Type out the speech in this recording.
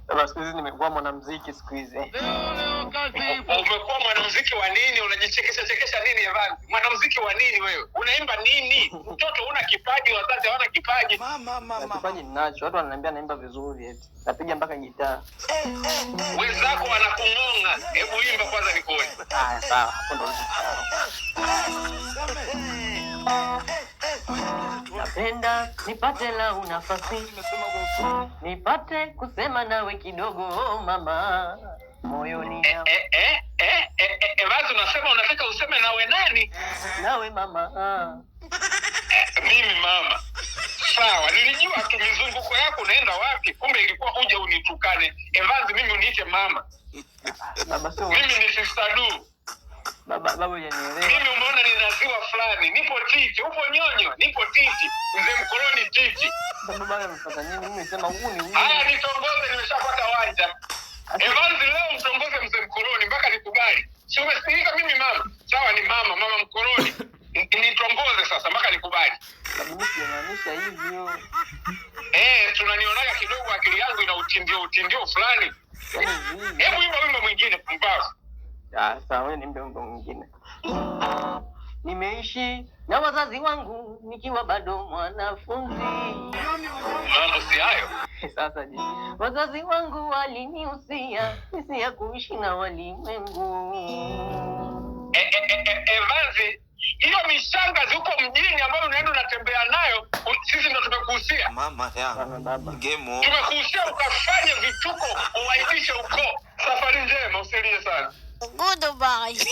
Sasa siku hizi nimekuwa mwanamuziki siku hizi. Umekuwa mwanamuziki wa nini? Unajichekesha nini Evan? Mwanamuziki wa nini wewe? Unaimba nini? Mtoto una kipaji, wazazi hawana kipaji. Kipaji ninacho. Watu wananiambia naimba vizuri eti. Napiga mpaka gitaa. Wenzako wanakung'onga. Hebu imba kwanza nikuone. Sawa. Hapo ndo napenda nipate la nafasi. Nipate kusema nawe kidogo mama. Moyoni na Evan, unataka useme nawe nani? Nawe mama. Mimi mama. Sawa, nilijua tu mizunguko yako unaenda wapi, kumbe ilikuwa huja unitukane. Evan, mimi uniite mama. Baba sio. Mimi ni Sister Du. Baba hujanielewa. Mimi umeona ninaziwa fulani, nipo titi, upo nyonyo, nipo titi. Mzee mkoloni titi. Baba anamfuata nini? Mimi nisema huu ni wewe. Haya, nitongoze, nimeshapata wanja. Evan, leo mtongoze mzee mkoloni mpaka nikubali. Si umesikika mimi mama? Sawa, ni mama mkoloni. Nitongoze sasa mpaka nikubali. Mimi siamaanisha hivyo. Tunanionaga kidogo akili yangu ina utindio fulani. Hebu imba wimbo mwingine mpumbavu. Sawa, wewe niimbe wimbo mwingine. Nimeishi na wazazi wangu nikiwa bado mwanafunzi. Mambo si hayo. Sasa je, wazazi wangu walinihusia jinsi ya kuishi na walimwengu. Evanzi, hiyo mishangazi huko mjini ambayo unaenda unatembea nayo, sisi ndo tumekuhusia. Mama ya Baba. Tumekuhusia ukafanye vituko, uwaibishe ukoo. Safari njema, usilie sana. Goodbye.